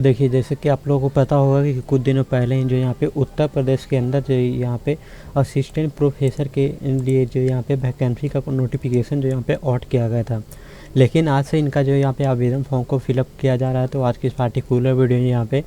देखिए, जैसे कि आप लोगों को पता होगा कि कुछ दिनों पहले ही जो यहाँ पे उत्तर प्रदेश के अंदर जो यहाँ पे असिस्टेंट प्रोफेसर के लिए जो यहाँ पे वैकेंसी का नोटिफिकेशन जो यहाँ पे आउट किया गया था। लेकिन आज से इनका जो यहाँ पे आवेदन फॉर्म को फिलअप किया जा रहा है। तो आज की इस पार्टिकुलर वीडियो में यहाँ पे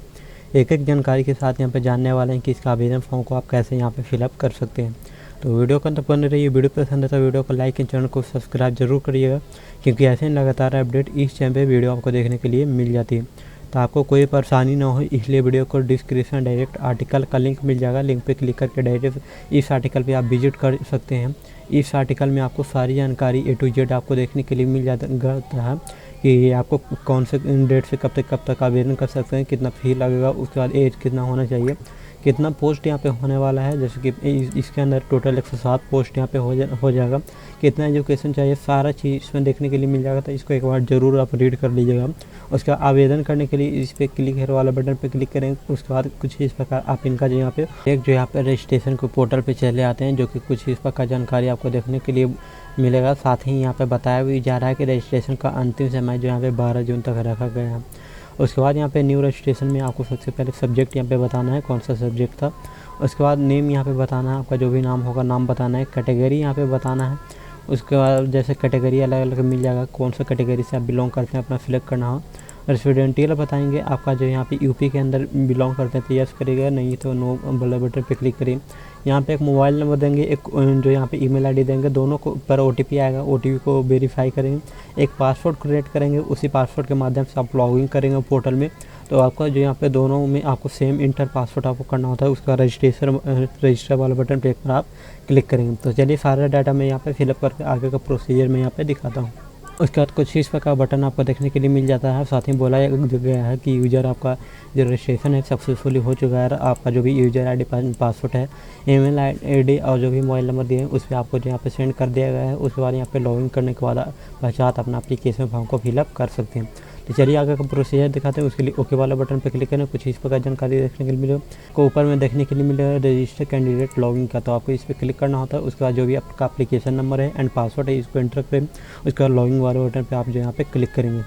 एक जानकारी के साथ यहाँ पे जानने वाले हैं कि इसका आवेदन फॉर्म को आप कैसे यहाँ पे फिलअप कर सकते हैं। तो वीडियो को अंत बने रहिए। वीडियो पसंद है तो वीडियो को लाइक एंड चैनल को सब्सक्राइब जरूर करिएगा, क्योंकि ऐसे लगातार अपडेट इस चैनल पे वीडियो आपको देखने के लिए मिल जाती है। तो आपको कोई परेशानी ना हो, इसलिए वीडियो को डिस्क्रिप्शन डायरेक्ट आर्टिकल का लिंक मिल जाएगा। लिंक पे क्लिक करके डायरेक्ट इस आर्टिकल पे आप विजिट कर सकते हैं। इस आर्टिकल में आपको सारी जानकारी A to Z आपको देखने के लिए मिल जाता है कि आपको कौन से डेट से कब तक आवेदन कर सकते हैं, कितना फी लगेगा, उसके बाद एज कितना होना चाहिए, कितना पोस्ट यहाँ पे होने वाला है। जैसे कि इसके अंदर टोटल 107 पोस्ट यहाँ पे हो जाएगा। कितना एजुकेशन चाहिए, सारा चीज़ इसमें देखने के लिए मिल जाएगा। तो इसको एक बार ज़रूर आप रीड कर लीजिएगा। उसका आवेदन करने के लिए इस पर क्लिक हेयर वाला बटन पे क्लिक करेंगे। उसके बाद कुछ इस प्रकार आप इनका जो यहाँ पे रजिस्ट्रेशन को पोर्टल पे चले आते हैं, जो कि कुछ इस प्रकार जानकारी आपको देखने के लिए मिलेगा। साथ ही यहाँ पे बताया भी जा रहा है कि रजिस्ट्रेशन का अंतिम समय जो यहाँ पे 12 जून तक रखा गया है। उसके बाद यहाँ पे न्यू रजिस्ट्रेशन में आपको सबसे पहले सब्जेक्ट यहाँ पे बताना है कौन सा सब्जेक्ट था। उसके बाद नेम यहाँ पे बताना है, आपका जो भी नाम होगा नाम बताना है। कैटेगरी यहाँ पे बताना है। उसके बाद जैसे कैटेगरी अलग अलग मिल जाएगा, कौन सा कैटेगरी से आप बिलोंग करते हैं अपना सिलेक्ट करना हो। रेसिडेंटियल बताएंगे, आपका जो यहाँ पे यूपी के अंदर बिलोंग करते हैं तो यस करिएगा, नहीं तो नो वाले बटन पे क्लिक करिए। यहाँ पे एक मोबाइल नंबर देंगे, एक जो यहाँ पे ईमेल आईडी देंगे, दोनों को पर OTP आएगा। OTP को वेरीफाई करेंगे। एक पासवर्ड क्रिएट करेंगे, उसी पासवर्ड के माध्यम से आप लॉगिन करेंगे पोर्टल में। तो आपका जो यहाँ पे दोनों में आपको सेम इंटर पासवर्ड आपको करना होता है। उसका रजिस्टर वाले बटन पे एक बार आप क्लिक करेंगे। तो चलिए सारा डाटा मैं यहाँ पे फिलअप करके आगे का प्रोसीजर मैं यहाँ पे दिखाता हूँ। उसके बाद कुछ इस प्रकार बटन आपको देखने के लिए मिल जाता है। साथ ही बोला गया है कि यूज़र आपका जो रजिस्ट्रेशन है सक्सेसफुली हो चुका है। आपका जो भी यूज़र आईडी पासवर्ड है, ईमेल आईडी और जो भी मोबाइल नंबर दिए हैं उस पर आपको जो यहाँ पे सेंड कर दिया गया है। उसके बाद यहाँ पे लॉगिन करने के बाद पश्चात अपना एप्लीकेशन फॉर्म को फिलअप कर सकते हैं। तो चलिए आगे का प्रोसीजर दिखाते हैं। उसके लिए ओके वाला बटन पर क्लिक करें। कुछ इस प्रकार जानकारी देखने के लिए मिलेगा। को ऊपर में देखने के लिए मिलेगा रजिस्टर कैंडिडेट लॉगिन का, तो आपको इस पर क्लिक करना होता है। उसके बाद जो भी आपका एप्लीकेशन नंबर है एंड पासवर्ड है इसको एंटर करें। उसके बाद लॉगिन वाले बटन पर आप जो यहाँ पे क्लिक करेंगे।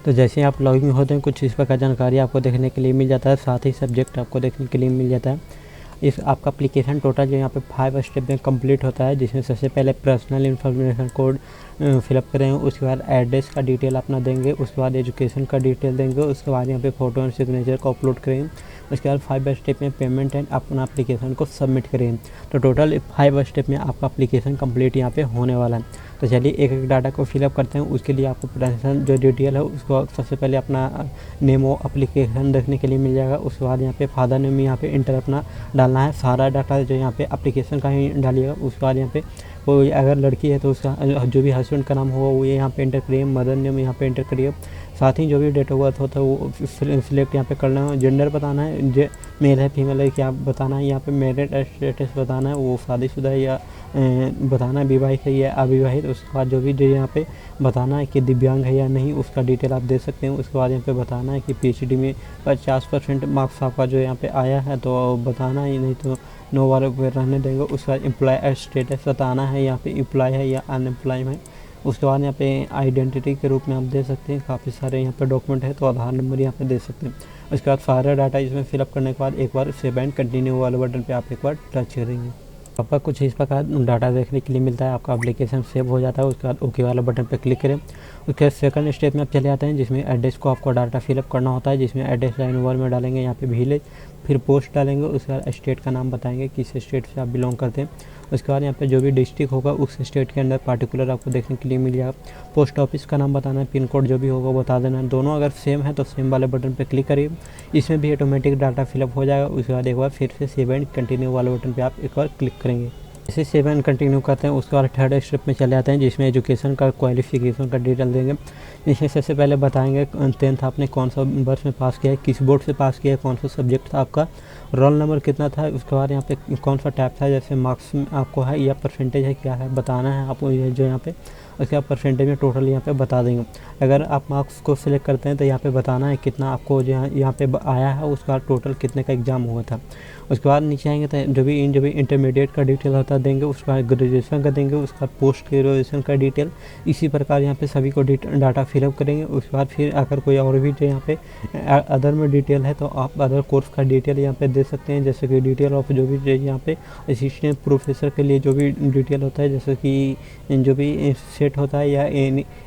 तो जैसे ही आप लॉगिन होते हैं कुछ इस प्रकार जानकारी आपको देखने के लिए मिल जाता है। साथ ही सब्जेक्ट आपको देखने के लिए मिल जाता है। इस आपका एप्लीकेशन टोटल जो यहाँ पे 5 स्टेप में कंप्लीट होता है, जिसमें सबसे पहले पर्सनल इन्फॉर्मेशन कोड फिलअप करेंगे। उसके बाद एड्रेस का डिटेल अपना देंगे। उसके बाद एजुकेशन का डिटेल देंगे। उसके बाद यहाँ पे फ़ोटो एंड सिग्नेचर को अपलोड करेंगे। उसके बाद 5 स्टेप में पेमेंट एंड अपना एप्लीकेशन को सबमिट करेंगे। तो टोटल 5 स्टेप में आपका एप्लीकेशन कंप्लीट यहाँ पे होने वाला है। तो चलिए एक एक डाटा को फिलअप करते हैं। उसके लिए आपको पर्सनल जो डिटेल है उसको सबसे पहले अपना नेम और एप्लीकेशन देखने के लिए मिल जाएगा। उसके बाद यहाँ पे फादर नेम यहाँ पे इंटर अपना डालना है। सारा डाटा जो यहाँ पे एप्लीकेशन का ही डालिएगा। उसके बाद यहाँ पे कोई अगर लड़की है तो उसका जो भी हस्बैंड का नाम होगा वो यहाँ पे इंटर करिए। मदर नेम यहाँ पे इंटर करिए। साथ ही जो भी डेट ऑफ बर्थ होता है वो सिलेक्ट यहाँ पे करना है। जेंडर बताना है, मेल है फीमेल है क्या बताना है। यहाँ पे मैरिड स्टेटस बताना है, वो शादीशुदा है या बताना है, विवाहित है या अविवाहित। उसके बाद जो यहाँ पे बताना है कि दिव्यांग है या नहीं, उसका डिटेल आप दे सकते हैं। उसके बाद यहाँ पे बताना है कि PhD में 50% मार्क्स आपका जो यहाँ पे आया है तो बताना है, नहीं तो नो वाले पे रहने देंगे। उसका एम्प्लॉय स्टेटस बताना है, यहाँ पे एम्प्लॉय है या अनएम्प्लॉय है। उसके बाद यहाँ पे आइडेंटिटी के रूप में आप दे सकते हैं। काफ़ी सारे यहाँ पे डॉक्यूमेंट है तो आधार नंबर यहाँ पे दे सकते हैं। उसके बाद सारा डाटा इसमें फिलअप करने के बाद एक बार सेव एंड कंटिन्यू वाले बटन पे आप एक बार टच करेंगे। आपका कुछ इस प्रकार डाटा देखने के लिए मिलता है। आपका एप्लीकेशन सेव हो जाता है। उसके बाद ओके वाला बटन पर क्लिक करें। उसके बाद सेकंड स्टेप में आप चले जाते हैं, जिसमें एड्रेस को आपको डाटा फिलअप करना होता है। जिसमें एड्रेस लाइन ओवर में डालेंगे यहाँ पे विलेज, फिर पोस्ट डालेंगे। उसके बाद स्टेट का नाम बताएंगे किस स्टेट से आप बिलोंग करते हैं। उसके बाद यहाँ पे जो भी डिस्ट्रिक्ट होगा उस स्टेट के अंदर पार्टिकुलर आपको देखने के लिए मिल जाएगा। पोस्ट ऑफिस का नाम बताना है, पिन कोड जो भी होगा बता देना है। दोनों अगर सेम है तो सेम वाले बटन पे क्लिक करिए। इसमें भी ऑटोमेटिक डाटा फिलअप हो जाएगा। उसके बाद एक बार फिर से सेव एंड कंटिन्यू वाले बटन पर आप एक बार क्लिक करेंगे। जैसे सेव एंड कंटिन्यू करते हैं उसके बाद थर्ड स्टेप में चले जाते हैं, जिसमें एजुकेशन का क्वालिफिकेशन का डिटेल देंगे। इसमें सबसे पहले बताएंगे 10th आपने कौन सा वर्ष में पास किया है, किस बोर्ड से पास किया है, कौन सा सब्जेक्ट था आपका, रोल नंबर कितना था। उसके बाद यहाँ पे कौन सा टाइप था, जैसे मार्क्स में आपको है या परसेंटेज है क्या है बताना है आपको जो यहाँ पे। उसके बाद परसेंटेज में टोटल यहाँ पे बता देंगे। अगर आप मार्क्स को सिलेक्ट करते हैं तो यहाँ पे बताना है कितना आपको यहाँ पे आया है, उसका टोटल कितने का एग्ज़ाम हुआ था। उसके बाद नीचे आएंगे तो जो भी इंटरमीडिएट का डिटेल होता है देंगे, उसका ग्रेजुएशन का देंगे, उसका पोस्ट ग्रेजुएशन का डिटेल। इसी प्रकार यहाँ पे सभी को डाटा फिलअप करेंगे। उसके बाद फिर अगर कोई और भी जो यहाँ पे अदर में डिटेल है तो आप अदर कोर्स का डिटेल यहाँ पे दे सकते हैं, जैसे कि डिटेल ऑफ जो भी यहाँ पे असिस्टेंट प्रोफेसर के लिए जो भी डिटेल होता है, जैसे कि जो भी सेट होता है या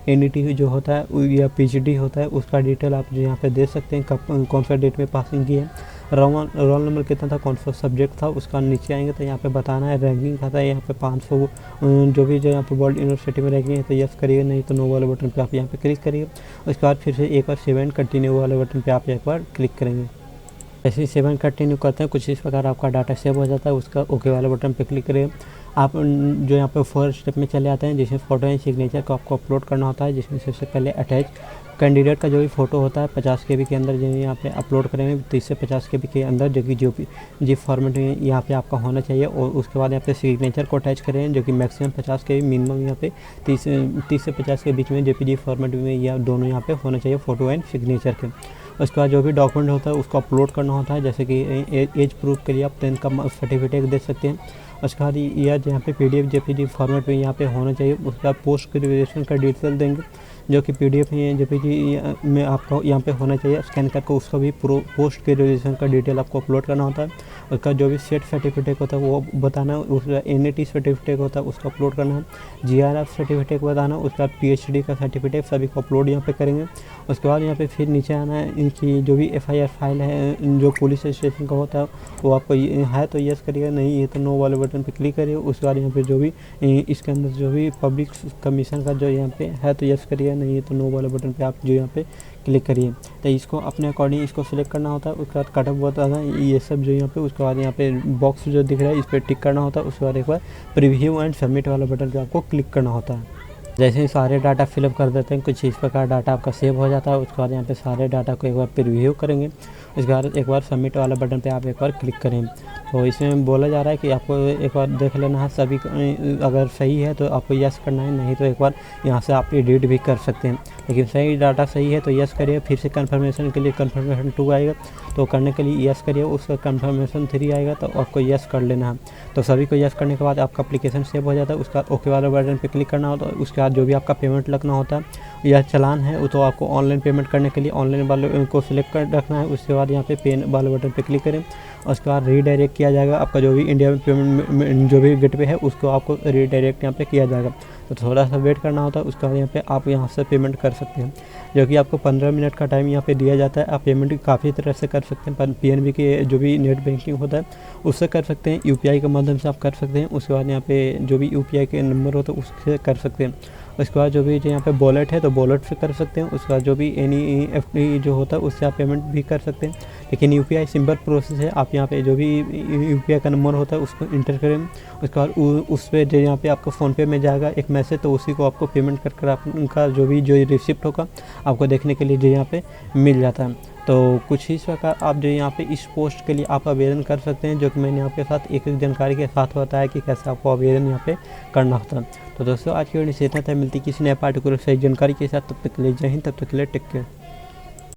NET जो होता है या PGD होता है, उसका डिटेल आप जो यहाँ पे दे सकते हैं, कब कौन सा डेट में पासिंग की है, रोल नंबर कितना था, कौन सा सब्जेक्ट था। उसका नीचे आएंगे तो यहाँ पे बताना है रैंकिंग का था यहाँ पे 500 जो भी जो यहाँ पे वर्ल्ड यूनिवर्सिटी में रैंकिंग है तो यस करिए, नहीं तो नो वाले बटन पे आप यहाँ पे क्लिक करिए। उसके बाद फिर से एक बार सेव एंड कंटिन्यू वाले बटन पे आप एक बार क्लिक करेंगे। जैसे ही सेव एंड कंटिन्यू करते हैं कुछ इस प्रकार आपका डाटा सेव हो जाता है। उसका ओके वाले बटन पे क्लिक करिए। आप जो यहाँ पे फर्स्ट स्टेप में चले आते हैं, जिसमें फ़ोटो एंड सिग्नेचर को आपको अपलोड करना होता है, जिसमें सबसे पहले अटैच कैंडिडेट का जो भी फ़ोटो होता है 50 KB के अंदर जो यहाँ पे अपलोड करेंगे, 30 से 50 KB के अंदर, जो कि जी फॉर्मेट में यहाँ पे आपका होना चाहिए। और उसके बाद यहाँ पे सिग्नेचर को अटैच करें, जो कि मैक्सिमम 50 KB, मिनिमम यहाँ पे 30 से 50 के बीच में JPG फॉर्मेट में या दोनों यहाँ पे होना चाहिए फ़ोटो एंड सिग्नेचर के। उसके बाद जो भी डॉक्यूमेंट होता है उसको अपलोड करना होता है, जैसे कि एज प्रूफ के लिए आप 10 का सर्टिफिकेट दे सकते हैं। उसके बाद या यहाँ पे PDF JPG फॉर्मेट में यहाँ पे होना चाहिए। उसके बाद पोस्ट ग्रेजुएशन का डिटेल देंगे, जो कि PDF JPG में आपको यहाँ पे होना चाहिए स्कैन करके, उसका भी पोस्ट ग्रेजुएशन का डिटेल आपको अपलोड करना होता है। उसका जो भी सेट सर्टिफिकेट होता है वो बताना है, उसका NET सर्टिफिकेट होता है उसको अपलोड करना है, GRF सर्टिफिकेट बताना, उसका PhD का सर्टिफिकेट सभी को अपलोड यहाँ पे करेंगे। उसके बाद यहाँ पे फिर नीचे आना है, इनकी जो भी FIR फाइल है जो पुलिस स्टेशन का होता है वो आपको है तो यस करिएगा, नहीं ये तो नो वाले बटन पे क्लिक करिए। उसके बाद यहाँ पे जो भी इसके अंदर जो भी पब्लिक कमीशन का जो यहाँ पे है तो यस करिए, नहीं है तो नो वाले बटन पे आप जो यहाँ पे क्लिक करिए। तो इसको अपने अकॉर्डिंग इसको सिलेक्ट करना होता है। उसके बाद कटअप बताना है ये सब जो यहाँ पे। उसके बाद यहाँ पे बॉक्स जो दिख रहा है इस पर टिक करना होता है। उसके बाद एक बार प्रीव्यू एंड सबमिट वाला बटन पे आपको क्लिक करना होता है। जैसे ही सारे डाटा फिलअप कर देते हैं कुछ इस प्रकार डाटा आपका सेव हो जाता है। उसके बाद यहाँ पे सारे डाटा को एक बार प्रीव्यू करेंगे। उसके बाद एक बार सबमिट वाला बटन पे आप एक बार क्लिक करें। तो इसमें बोला जा रहा है कि आपको एक बार देख लेना है सभी, अगर सही है तो आपको यस करना है, नहीं तो एक बार यहाँ से आप एडिट भी कर सकते हैं। लेकिन सही डाटा सही है तो यस करिए। फिर से कन्फर्मेशन के लिए कन्फर्मेशन 2 आएगा तो करने के लिए यस करिए। उसका कन्फर्मेशन 3 आएगा तो आपको यस कर लेना है। तो सभी को यस करने के बाद आपका एप्लीकेशन सेव हो जाता है। उसका ओके वाला बटन पे क्लिक करना होता है। उसके बाद जो भी आपका पेमेंट लगना होता है या चालान है वो तो आपको ऑनलाइन पेमेंट करने के लिए ऑनलाइन वाले को सिलेक्ट कर रखना है। उसके बाद यहाँ पे पेन वाले बटन पे क्लिक करें। उसके बाद रीडायरेक्ट किया जाएगा आपका जो भी इंडिया में पेमेंट जो भी गेटवे है उसको आपको रीडायरेक्ट यहाँ पे किया जाएगा। तो थोड़ा सा वेट करना होता है। उसके बाद यहाँ पे आप यहाँ से पेमेंट कर सकते हैं, जो कि आपको 15 मिनट का टाइम यहाँ पे दिया जाता है। आप पेमेंट काफ़ी तरह से कर सकते हैं। PNB के जो भी नेट बैंकिंग होता है उससे कर सकते हैं, UPI के माध्यम से आप कर सकते हैं। उसके बाद यहाँ पे जो भी UPI के नंबर होता है उससे कर सकते हैं। उसके बाद जो भी यहाँ पे वॉलेट है तो वॉलेट से कर सकते हैं। उसके बाद जो भी NEFT जो होता है उससे आप पेमेंट भी कर सकते हैं। लेकिन UPI सिंपल प्रोसेस है। आप यहाँ पे जो भी UPI का नंबर होता है उसको इंटर करें। उसके बाद उस पर जो यहाँ पे आपको फ़ोनपे में जाएगा एक मैसेज, तो उसी को आपको पेमेंट कर आप उनका जो रिसिप्ट होगा आपको देखने के लिए जो यहाँ पे मिल जाता है। तो कुछ ही प्रकार आप जो यहाँ पे इस पोस्ट के लिए आप आवेदन कर सकते हैं, जो कि मैंने आपके साथ एक जानकारी के साथ बताया कि कैसे आपको आवेदन यहाँ पे करना होता है। तो दोस्तों आज की वीडियो से इतना था। मिलती किसी नए पार्टिकुलर सही जानकारी के साथ, तब तक के लिए जय हिंद, तब तक के लिए टेक केयर।